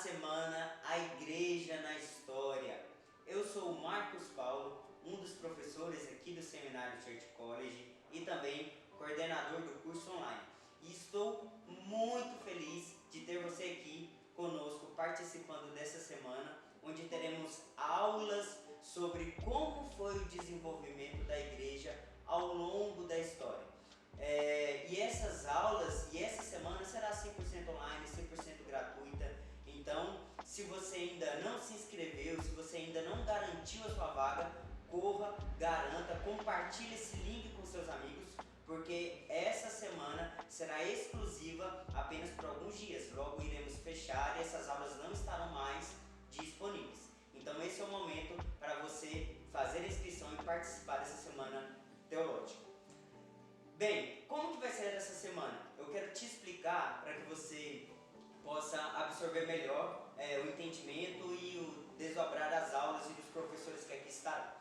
semana A Igreja na História. Eu sou o Marcos Paulo, um dos professores aqui do Seminário Church College e também coordenador do curso online. E estou muito feliz de ter você aqui conosco participando dessa semana, onde teremos aulas sobre como foi o desenvolvimento da igreja ao longo da história. E essas aulas e essa semana será 100% online, 100% gratuita. Então, se você ainda não se inscreveu, se você ainda não garantiu a sua vaga, corra, garanta, compartilhe esse link com seus amigos, porque essa semana será exclusiva apenas por alguns dias. Logo iremos fechar e essas aulas não estarão mais disponíveis. Então esse é o momento para você fazer a inscrição e participar dessa semana teológica. Bem, como que vai ser essa semana? Eu quero te explicar para que você possa absorver melhor o entendimento e o desdobrar das aulas e dos professores que aqui estarão.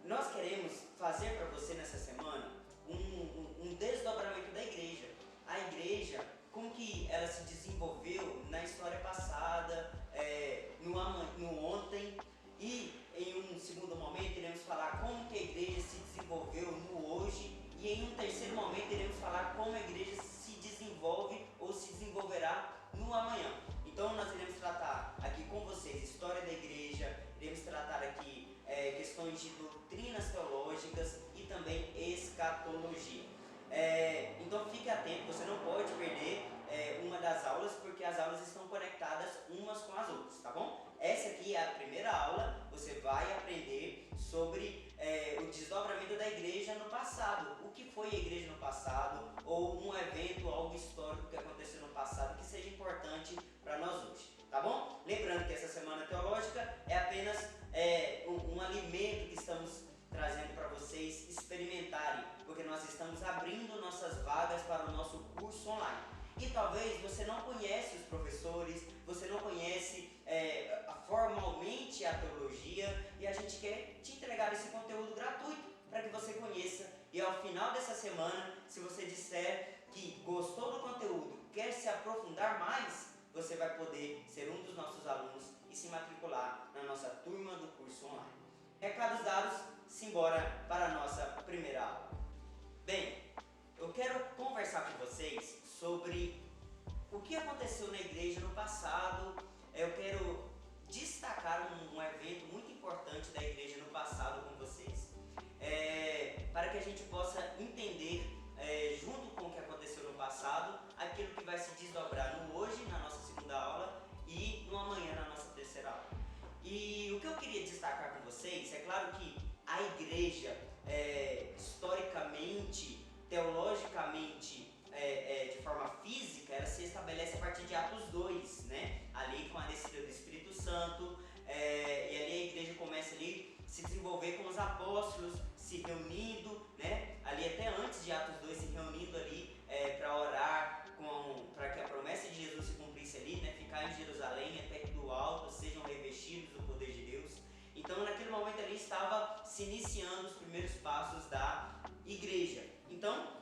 Nós queremos fazer para você nessa semana um desdobramento da igreja. A igreja, como que ela se desenvolveu na história passada, no ontem, e em um segundo momento iremos falar como que a igreja se desenvolveu no hoje, e em um terceiro momento iremos falar como a igreja se desenvolve ou se desenvolverá no amanhã. Então nós iremos tratar aqui com vocês história da igreja, iremos tratar aqui questões de doutrinas teológicas e também escatologia. Então fique atento, você não pode perder uma das aulas, porque as aulas estão conectadas umas com as outras, tá bom? Essa aqui é a primeira aula, você vai aprender sobre o desdobramento da igreja no passado. O que foi a igreja no passado, ou um evento, algo histórico que aconteceu no passado que seja importante para nós hoje, tá bom? Lembrando que essa semana teológica é apenas um alimento que estamos trazendo para vocês experimentarem, porque nós estamos abrindo nossas vagas para o nosso curso online. E talvez você não conhece os professores, você não conhece formalmente a teologia, e a gente quer te entregar esse conteúdo gratuito para que você conheça, e ao final dessa semana, se você disser que gostou do conteúdo, quer se aprofundar mais, você vai poder ser um dos nossos alunos e se matricular na nossa turma do curso online. Recados dados, simbora para a nossa primeira aula. Bem, eu quero conversar com vocês sobre o que aconteceu na igreja no passado. Eu quero destacar um evento muito importante da igreja no passado com vocês, para que a gente possa entender, junto com o que aconteceu no passado, aquilo que vai se desdobrar no hoje, na nossa segunda aula, e no amanhã, na nossa terceira aula. E o que eu queria destacar com vocês, é claro que a igreja, historicamente, teologicamente, de forma física, ela se estabelece a partir de Atos 2, né? Ali com a descida do Espírito Santo, e ali a igreja começa ali a se desenvolver com os apóstolos se reunindo, né? Ali até antes de Atos 2, se reunindo ali para orar, para que a promessa de Jesus se cumprisse ali, né? Ficar em Jerusalém até que do alto sejam revestidos do poder de Deus. Então naquele momento ali estava se iniciando os primeiros passos da igreja. Então,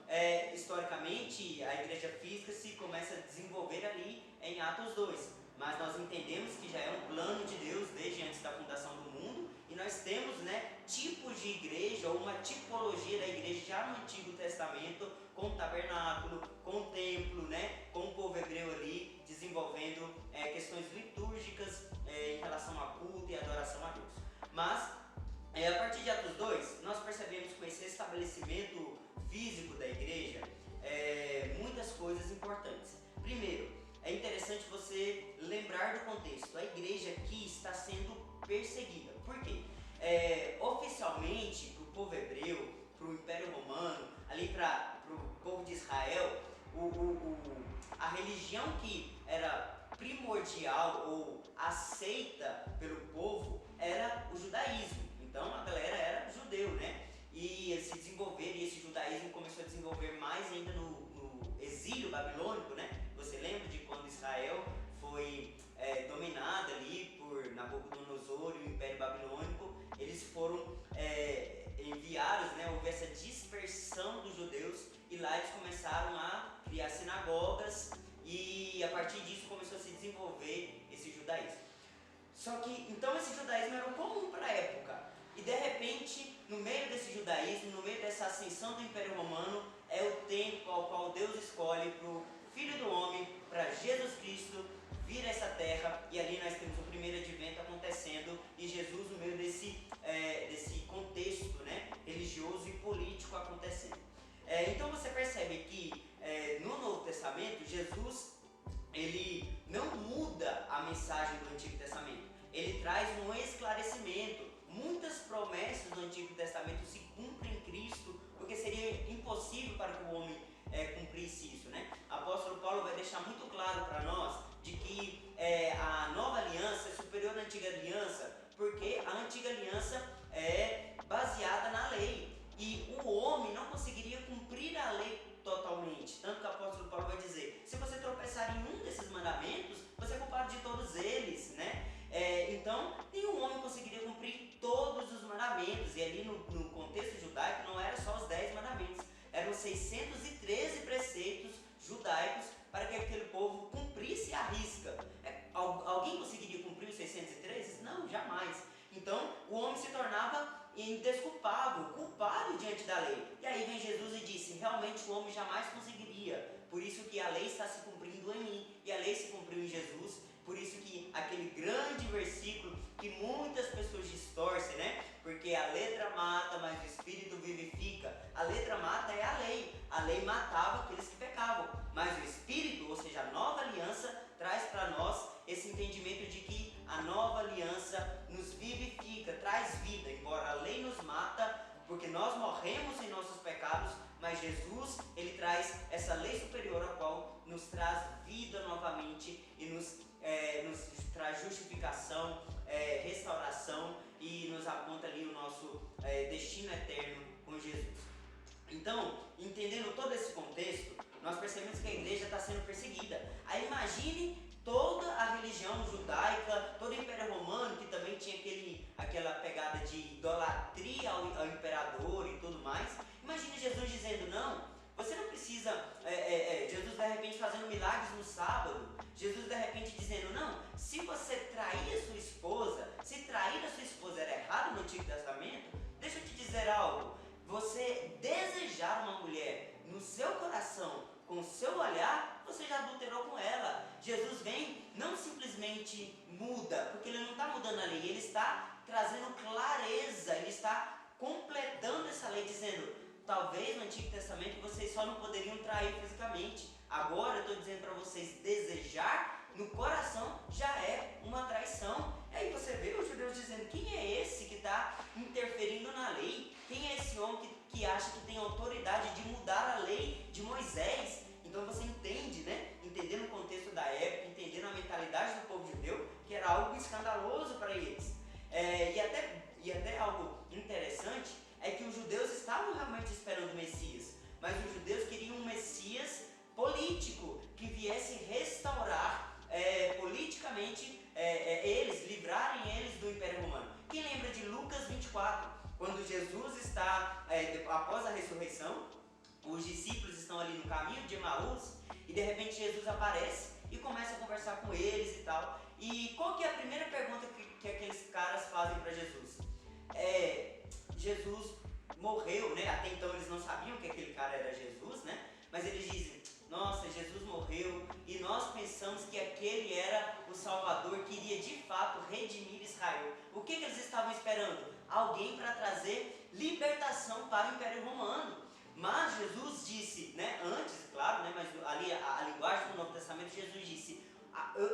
historicamente, a igreja física se começa a desenvolver ali em Atos 2. Mas nós entendemos que já é um plano de Deus desde antes da fundação do mundo, e nós temos, né, tipos de igreja, ou uma tipologia da igreja já no Antigo Testamento, com o tabernáculo, com o templo, né, com o povo hebreu ali desenvolvendo questões litúrgicas em relação a culto e adoração a Deus. Mas a partir de Atos 2, nós percebemos com esse estabelecimento físico da igreja muitas coisas importantes. Primeiro, é interessante você lembrar do contexto. A igreja aqui está sendo perseguida. Por quê? Oficialmente, para o povo hebreu, para o Império Romano, ali para o povo de Israel, a religião que era primordial ou aceita pelo povo era o judaísmo. Então a galera era judeu, né? E eles se desenvolveram, e esse judaísmo começou a desenvolver mais ainda no exílio babilônico, né? Você lembra de quando Israel foi dominada ali por Nabucodonosor e o Império Babilônico? Eles foram enviados, né? Houve essa dispersão dos judeus, e lá eles começaram a criar sinagogas, e a partir disso começou a se desenvolver judaísmo, no meio dessa ascensão do Império Romano, é o tempo ao qual Deus escolhe para o Filho do Homem, para Jesus Cristo, vir a essa terra, e ali nós temos o primeiro advento acontecendo, e Jesus no meio desse contexto, né, religioso e político acontecendo. Então você percebe que no Novo Testamento, Jesus ele não muda a mensagem do Antigo Testamento, ele traz um esclarecimento. Muitas promessas do Antigo Testamento se cumprem em Cristo, porque seria impossível para que o homem cumprisse isso, né? O apóstolo Paulo vai deixar muito claro para nós de que a nova aliança é superior à antiga aliança, porque a antiga aliança é baseada na lei, e o homem não conseguiria cumprir a lei totalmente. Tanto que o apóstolo Paulo vai dizer, se você tropeçar em um desses mandamentos, você é culpado de todos eles, né? Então, nenhum homem conseguiria cumprir todos os mandamentos, e ali no contexto judaico não era só os 10 mandamentos, eram 613 preceitos judaicos para que aquele povo cumprisse à risca. Alguém conseguiria cumprir os 613? Não, jamais. Então, o homem se tornava indesculpável, culpado diante da lei. E aí vem Jesus e disse, realmente o homem jamais conseguiria, por isso que a lei está se cumprindo em mim, e a lei se cumpriu em Jesus. Por isso que aquele grande versículo que muitas pessoas distorcem, né? Porque a letra mata, mas o Espírito vivifica. A letra mata é a lei. A lei matava aqueles que pecavam. Mas o Espírito, ou seja, a nova aliança, traz para nós esse entendimento de que a nova aliança nos vivifica, traz vida. Embora a lei nos mata, porque nós morremos em nossos pecados, mas Jesus, ele traz essa lei superior, a qual nos traz vida novamente e nos traz justificação, restauração, e nos aponta ali o nosso destino eterno com Jesus. Então, entendendo todo esse contexto, nós percebemos que a igreja está sendo perseguida. Aí imagine toda a religião judaica, todo o Império Romano, que também tinha aquela pegada de idolatria ao imperador e tudo mais. Imagine Jesus dizendo, não, você não precisa, Jesus de repente fazendo milagres no sábado, Jesus de repente dizendo, não, se você trair a sua esposa, se trair a sua esposa era errado no Antigo Testamento, deixa eu te dizer algo, você desejar uma mulher no seu coração, com o seu olhar, você já adulterou com ela. Jesus vem, não simplesmente muda, porque ele não está mudando a lei, ele está trazendo clareza, ele está completando essa lei, dizendo, talvez no Antigo Testamento vocês só não poderiam trair fisicamente, agora eu estou dizendo para vocês, desejar no coração já é uma traição. E aí você vê os judeus dizendo, quem é esse que está interferindo na lei? Quem é esse homem que acha que tem autoridade de mudar a lei de Moisés? Então você entende, né? Entendendo o contexto da época, entendendo a mentalidade do povo judeu, que era algo escandaloso para eles. E até algo interessante é que os judeus estavam realmente esperando o Messias, mas os judeus queriam um Messias político, que viesse restaurar politicamente eles, livrarem eles do Império Romano. Quem lembra de Lucas 24, quando Jesus está, após a ressurreição, os discípulos estão ali no caminho de Emaús, e de repente Jesus aparece e começa a conversar com eles e tal. E qual que é a primeira pergunta que aqueles caras fazem para Jesus? Jesus morreu, né? Até então eles não sabiam que aquele cara era Jesus, né? Mas eles dizem, nossa, Jesus morreu e nós pensamos que aquele era o Salvador que iria de fato redimir Israel. O que eles estavam esperando? Alguém para trazer libertação para o Império Romano. Mas Jesus disse, né, antes, claro, né, mas ali a linguagem do Novo Testamento, Jesus disse,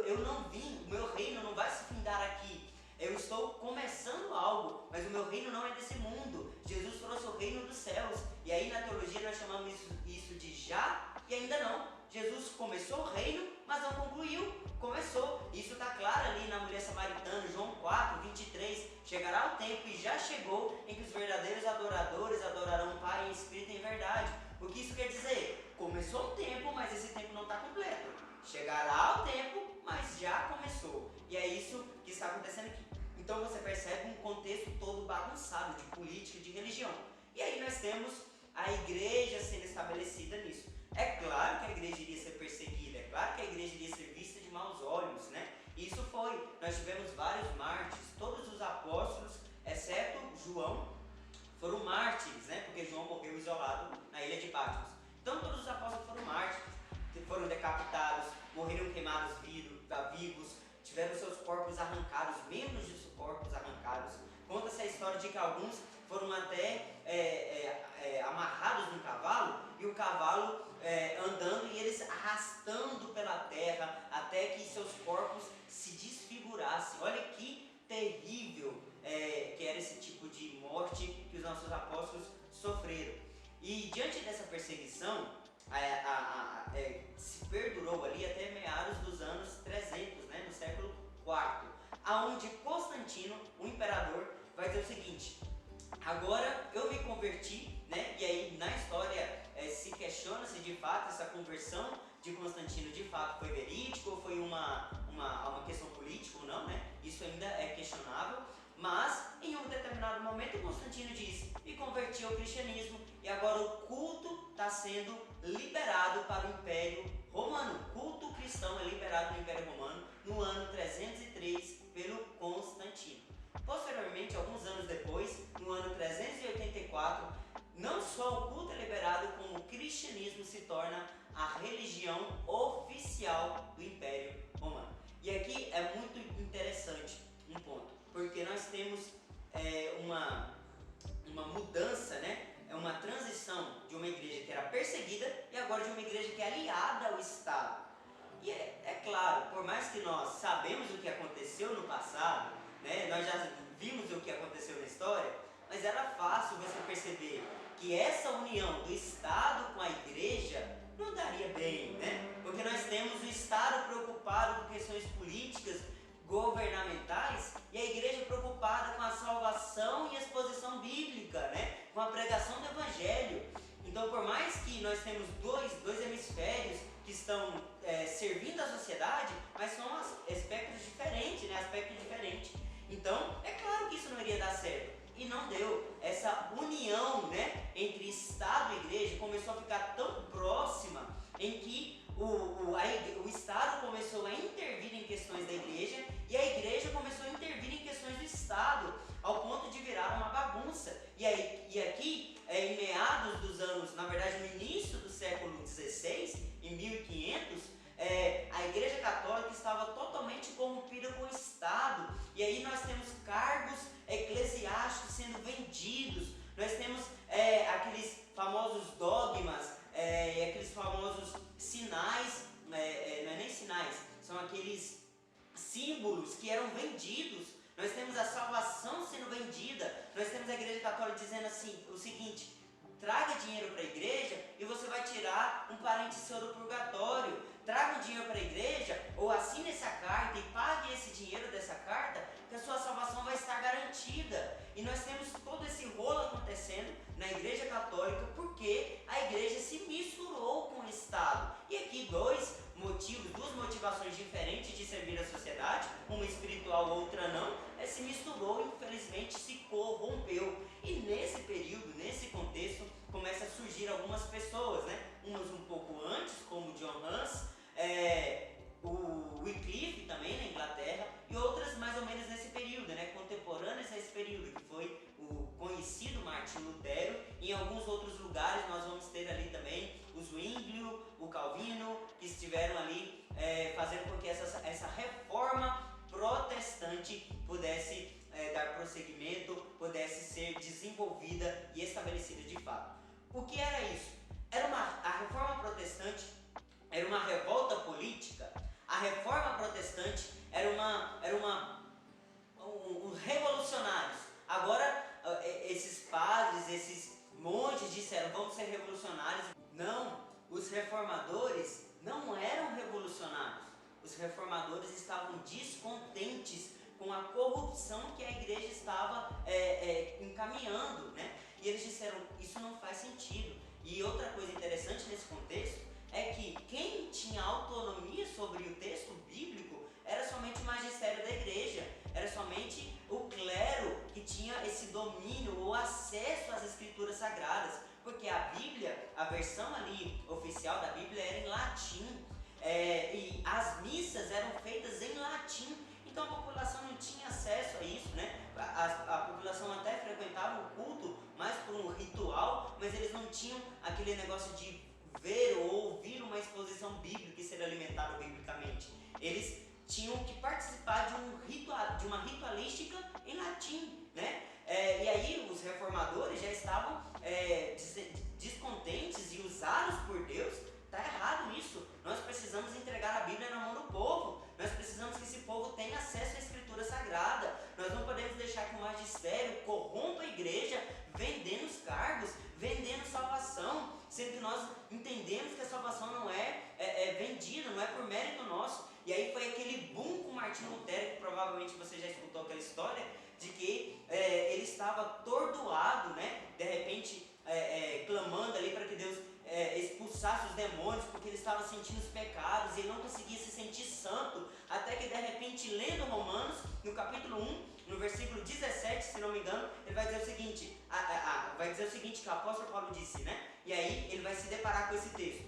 eu não vim, o meu reino não vai se findar aqui. Eu estou começando algo, mas o meu reino não é desse mundo. Jesus trouxe o reino dos céus. E aí na teologia nós chamamos isso de já e ainda não. Jesus começou o reino, mas não concluiu. Começou. Isso está claro ali na mulher samaritana, João 4, 23. Chegará o tempo, e já chegou, em que os verdadeiros adoradores adorarão o Pai em espírito e em verdade. O que isso quer dizer? Começou um tempo, mas esse tempo não está completo. Chegará o tempo, mas já começou. E é isso que está acontecendo aqui. Então você percebe um contexto todo bagunçado de política e de religião. E aí nós temos a igreja sendo estabelecida nisso. É claro que a igreja iria ser perseguida, é claro que a igreja iria ser vista de maus olhos, né? E isso foi. Nós tivemos vários mártires, todos os apóstolos, exceto João, foram mártires. diante dessa perseguição, se perdurou ali até meados dos anos 300, né, no século IV, aonde Constantino, o imperador, vai dizer o seguinte: agora eu me converti, né? E aí na história se questiona se de fato essa conversão de Constantino de fato foi verídico ou foi uma questão política ou não, né? Isso ainda é questionável, mas em um determinado momento Constantino diz: me converti ao cristianismo e agora o culto está sendo liberado para o Império Romano. O culto cristão é liberado no Império Romano no ano 303 pelo Constantino. Posteriormente, alguns anos depois, no ano 384, não só o culto é liberado, como o cristianismo se torna a religião oficial do Império Romano. E aqui é muito interessante um ponto, porque nós temos uma mudança, né? É uma transição de uma igreja que era perseguida e agora de uma igreja que é aliada ao Estado. E é claro, por mais que nós sabemos o que aconteceu no passado, né, nós já vimos o que aconteceu na história, mas era fácil você perceber que essa união do Estado com a igreja não daria bem, né? Porque nós temos o Estado preocupado com questões políticas, governamentais, e a igreja preocupada com a salvação e a exposição bíblica, né? Com a pregação do Evangelho. Então, por mais que nós temos dois hemisférios que estão servindo a sociedade, mas são aspectos diferentes, né? Aspectos diferentes. Então, é claro que isso não iria dar certo. E não deu. Essa união, né, entre Estado e igreja começou a ficar tão próxima em que o Estado começou a intervir em questões da igreja e a igreja começou a intervir em questões do Estado, ao ponto de virar uma bagunça. E aqui, em meados dos anos, na verdade no início do século XVI, em 1500, a Igreja Católica estava totalmente corrompida com o Estado. E aí nós temos cargos eclesiásticos sendo vendidos, nós temos aqueles famosos dogmas, aqueles famosos sinais, não é nem sinais, são aqueles símbolos que eram vendidos. Nós temos a salvação sendo vendida, nós temos a Igreja Católica dizendo assim, o seguinte: traga dinheiro para a igreja e você vai tirar um parente seu do purgatório. Traga o dinheiro para a igreja ou assine essa carta e pague esse dinheiro dessa carta, que a sua salvação vai estar garantida. E nós temos todo esse rolo acontecendo na Igreja Católica porque a igreja se misturou com o Estado. E aqui duas motivações diferentes de servir a sociedade, uma espiritual, outra não, se misturou e infelizmente se corrompeu. E nesse período, nesse contexto, começa a surgir algumas pessoas, né? Umas um pouco antes, como John Huss, o Wycliffe também na Inglaterra, e outras mais ou menos nesse período, né? Contemporâneas a esse período, que foi o conhecido Martinho Lutero. Em alguns outros lugares nós vamos ter ali também o Zwinglio, o Calvino, que estiveram ali fazendo com que essa reforma protestante pudesse dar prosseguimento, pudesse ser desenvolvida e estabelecida de fato. O que era isso? A reforma protestante era uma revolta política. A reforma protestante era uns revolucionários. Agora esses padres, esses monges disseram: vamos ser revolucionários. Não, os reformadores não eram revolucionários. Os reformadores estavam descontentes com a corrupção que a igreja estava encaminhando, né? E eles disseram: isso não faz sentido. E outra coisa interessante nesse contexto é que quem tinha autonomia sobre o texto bíblico era somente o magistério da igreja, era somente o clero que tinha esse domínio ou acesso às escrituras sagradas, porque a Bíblia, a versão ali oficial da Bíblia era em latim, e as missas eram feitas em latim. Então a população não tinha acesso a isso, né? A população até frequentava o culto mais por um ritual, mas eles não tinham aquele negócio de ver ou ouvir uma exposição bíblica e ser alimentado biblicamente. Eles tinham que participar de uma ritualística em latim, né? E aí os reformadores já estavam descontentes e usados por Deus. Está errado isso. Nós precisamos entregar a Bíblia na mão do povo. Nós precisamos que esse povo tenha acesso à Escritura Sagrada. Nós não podemos deixar que o magistério corrompa a igreja, vendendo os cargos, vendendo salvação. sendo que nós entendemos que a salvação não é vendida, não é por mérito nosso. E aí foi aquele boom com Martinho Lutero, que provavelmente você já escutou aquela história, de que ele estava atordoado, né? De repente clamando ali para que Deus expulsasse os demônios, porque ele estava sentindo os pecados e ele não conseguia se sentir santo, até que de repente, lendo Romanos, no capítulo 1, no versículo 17, se não me engano, ele vai dizer o seguinte, que o apóstolo Paulo disse, né? E aí ele vai se deparar com esse texto: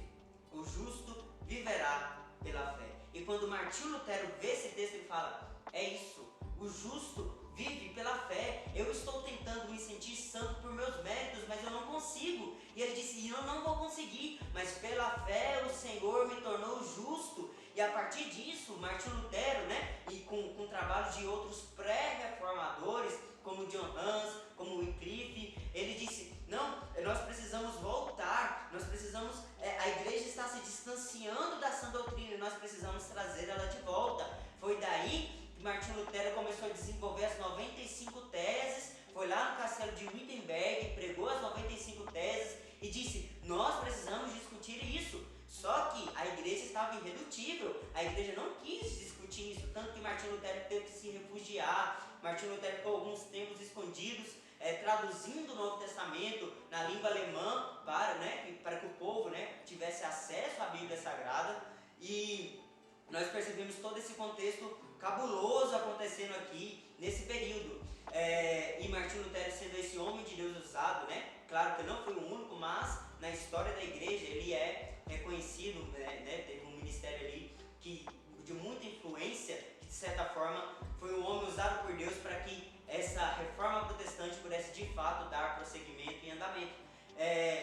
o justo viverá pela fé. E quando Martinho Lutero vê esse texto, ele fala: é isso, o justo vive pela fé. Eu estou tentando me sentir santo por meus méritos, mas eu não consigo. E ele disse: eu não vou conseguir, mas pela fé o Senhor me tornou justo. E a partir disso, Martinho Lutero, né, e com o trabalho de outros pré-reformadores, como John Hus, como Wycliffe, ele disse: não, nós precisamos voltar, nós precisamos, a igreja está se distanciando da sã doutrina, e nós precisamos trazer ela de volta. Foi daí que Martinho Lutero começou a desenvolver as 95 teses, foi lá no castelo de Wittenberg, pregou as 95 teses e disse: nós precisamos discutir isso. Só que a igreja estava irredutível, a igreja não quis discutir isso, tanto que Martinho Lutero teve que se refugiar. Martinho Lutero ficou alguns tempos escondidos, traduzindo o Novo Testamento na língua alemã para que o povo, né, tivesse acesso à Bíblia Sagrada. E nós percebemos todo esse contexto cabuloso acontecendo aqui nesse período. E Martinho Lutero sendo esse homem de Deus usado, né? Claro que não foi o único, mas na história da igreja ele é reconhecido, né? Teve um ministério ali de muita influência, que de certa forma foi um homem usado por Deus para que essa reforma protestante pudesse de fato dar prosseguimento e andamento.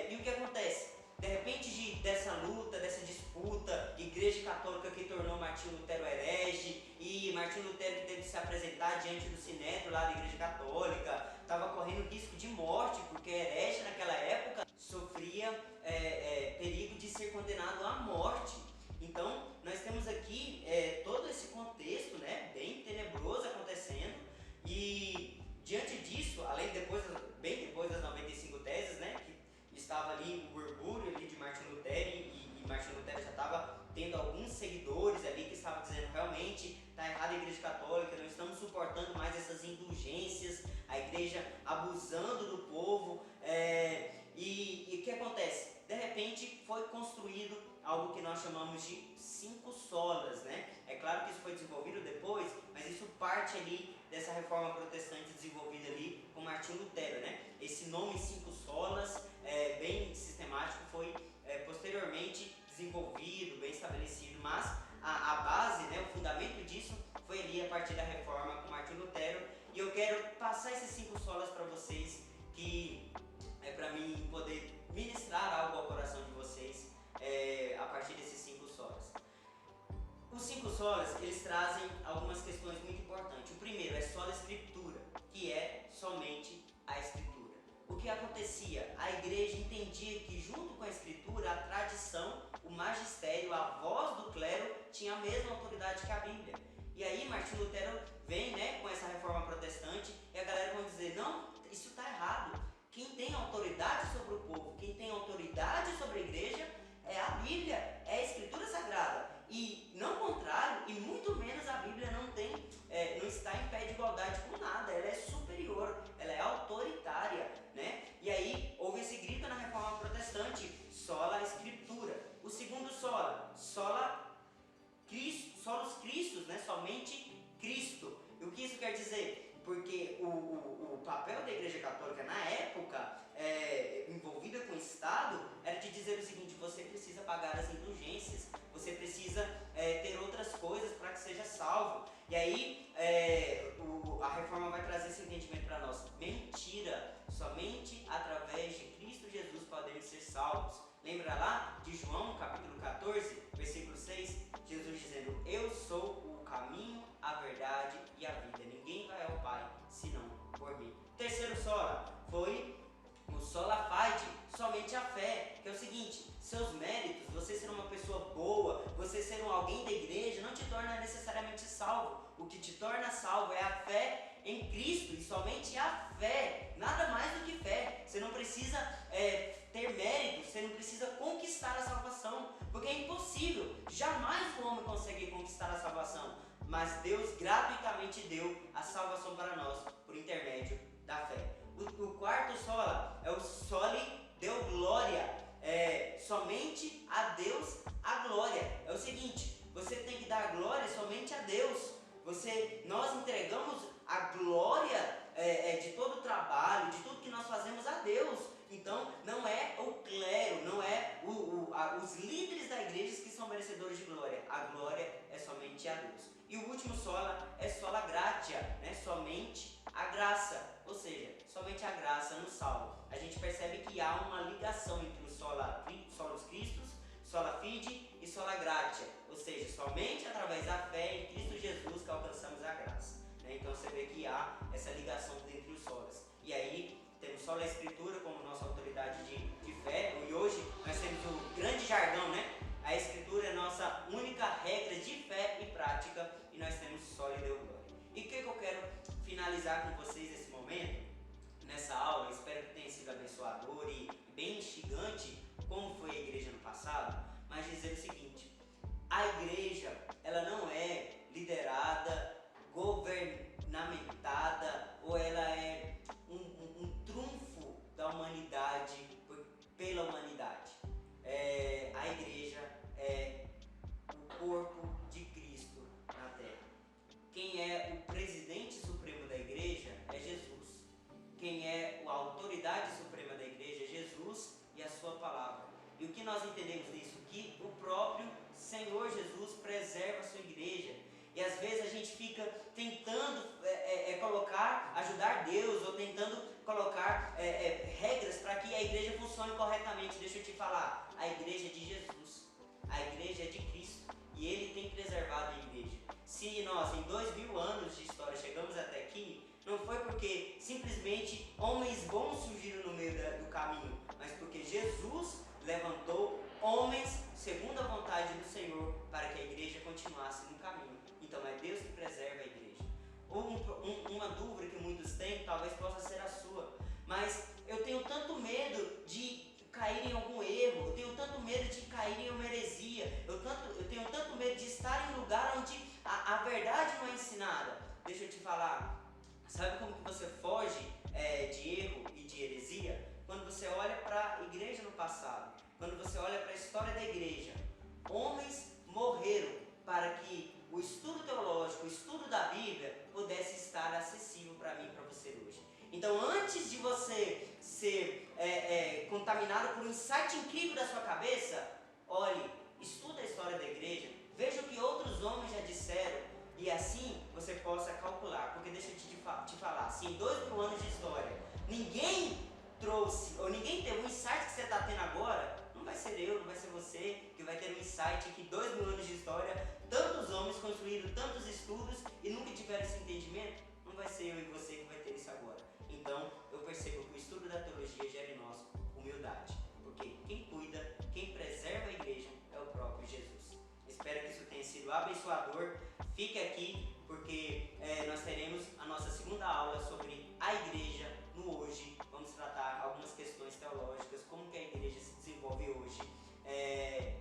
E o que acontece? De repente dessa luta, dessa disputa, Igreja Católica que tornou Martinho Lutero herege, e Martinho Lutero que teve que se apresentar diante do Sinédrio lá da Igreja Católica, estava correndo risco de morte, porque herege naquela época sofria perigo de ser condenado à morte. Então nós temos aqui todo esse contexto, né, bem tenebroso acontecendo, e diante disso, bem depois das 95 teses, né, que estava ali o orgulho ali de Martinho Lutero, e Martinho Lutero já estava tendo alguns seguidores ali que estavam dizendo: realmente está errada a Igreja Católica, não estamos suportando mais essas indulgências, a igreja abusando do povo. E o que acontece? De repente foi construído algo que nós chamamos de 5 solas, né? É claro que isso foi desenvolvido depois, mas isso parte ali dessa reforma protestante desenvolvida ali com Martinho Lutero, né? Esse nome 5 solas, bem sistemático, foi posteriormente desenvolvido, bem estabelecido, mas a base, né, o fundamento disso foi ali a partir da reforma com Martinho Lutero. E eu quero passar esses 5 solas para vocês, que é para mim poder ministrar algo ao coração de vocês a partir desses 5 solas. Os 5 solas, eles trazem algumas questões muito importantes. O primeiro é sola escritura, que é somente a escritura. O que acontecia? A igreja entendia que junto com a escritura, a tradição, o magistério, a voz do clero tinha a mesma autoridade que a Bíblia. E aí Martinho Lutero vem, né, com essa reforma protestante, e a galera vai dizer: não, isso está errado. Quem tem autoridade sobre o povo, quem tem autoridade sobre a igreja é a Bíblia, é a Escritura Sagrada. E não contrário, e muito menos a Bíblia não está em pé de igualdade com nada, ela é superior, ela é autoritária, né? E aí houve esse grito na reforma protestante: sola escritura. O segundo sola Cristo, solos Cristos, né? Somente Cristo. E o que isso quer dizer? Porque o papel da Igreja Católica na época, envolvida com o Estado, era de dizer o seguinte: você precisa pagar as indulgências, você precisa ter outras coisas para que seja salvo. E aí a reforma vai trazer esse entendimento para nós: mentira, somente através de Cristo Jesus podemos ser salvos. Lembra lá de João capítulo 14, versículo 6? Jesus dizendo: eu sou o caminho, a verdade e a vida. Ninguém vai ao Pai senão por mim. Terceiro sola foi o sola fide, somente a fé, que é o seguinte: seus méritos, você ser uma pessoa boa, você ser alguém da igreja, não te torna necessariamente salvo. O que te torna salvo é a fé em Cristo, e somente a fé, nada mais do que fé. Você não precisa ter méritos, Você não precisa conquistar a salvação, porque é impossível. Jamais o homem consegue conquistar a salvação. Mas Deus gratuitamente deu a salvação para nós por intermédio da fé. O quarto sola é o soli deu glória. Somente a Deus a glória. É o seguinte, você tem que dar glória somente a Deus. Nós entregamos a glória de todo o trabalho, de tudo que nós fazemos a Deus. Então, não é o clero, não é os líderes da igreja que são merecedores de glória. A glória é somente a Deus. E o último sola é sola gratia, né? Somente a graça, ou seja, somente a graça nos salva. A gente percebe que há uma ligação entre o solos Christus, sola fide e sola gratia, ou seja, somente através da fé em Cristo Jesus que alcançamos a graça. Né? Então você vê que há essa ligação entre os solas. E aí temos sola escritura como nossa autoridade de fé, e hoje nós temos o grande jargão, né? A escritura é nossa única regra de fé e prática, e nós temos sola e deu glória. E o que eu quero finalizar com vocês nesse momento, nessa aula, espero que tenha sido abençoador e bem instigante, como foi a igreja no passado, mas dizer o seguinte: a igreja, ela não é liderada, governamentada, ou ela é um trunfo da humanidade pela humanidade. A igreja é o corpo de Cristo na terra. Quem é o presidente supremo da igreja é Jesus. Quem é a autoridade suprema da igreja é Jesus e a sua palavra. E o que nós entendemos disso? Que o próprio Senhor Jesus preserva a sua igreja. E às vezes a gente fica tentando ajudar Deus, ou tentando colocar regras para que a igreja funcione corretamente. Deixa eu te falar, a igreja é de Jesus, a igreja é de Cristo, e Ele tem preservado a igreja. Se nós em 2000 anos de história chegamos até aqui, não foi porque simplesmente homens bons surgiram no meio do caminho, mas porque Jesus levantou homens segundo a vontade do Senhor para que a igreja continuasse no caminho. Então é Deus que preserva a igreja. Uma dúvida que muitos têm, talvez possa ser a sua, mas eu tenho tanto medo de cair em algum erro, eu tenho tanto medo de cair em uma heresia, eu tenho tanto medo de estar em um lugar onde a verdade não é ensinada. Deixa eu te falar, sabe como que você foge de erro e de heresia? Quando você olha para a igreja no passado, quando você olha para a história da igreja, homens morreram para que o estudo teológico, o estudo da Bíblia pudesse estar acessível para mim e para você hoje. Então, antes de você ser contaminado por um insight incrível da sua cabeça, olhe, estuda a história da igreja, veja o que outros homens já disseram, e assim você possa calcular. Porque deixa eu te falar, se em 2000 anos de história ninguém trouxe, ou ninguém teve um insight que você está tendo agora, não vai ser eu, não vai ser você que vai ter um insight que 2000 anos de história, tantos homens construíram tantos estudos e nunca tiveram esse entendimento. Não vai ser eu e você que vai ter isso agora. Então eu percebo que o estudo da teologia gera em nós humildade, porque quem cuida, quem preserva a igreja é o próprio Jesus. Espero que isso tenha sido abençoador. Fique aqui, porque nós teremos a nossa segunda aula sobre a igreja no hoje. Vamos tratar algumas questões teológicas, como que a igreja se desenvolve hoje.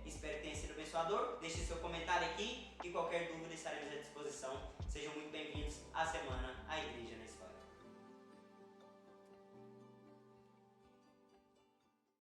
Espero que tenha sido abençoador. Deixe seu comentário aqui e qualquer dúvida estaremos à disposição. Sejam muito bem-vindos à Semana A Igreja na Escola.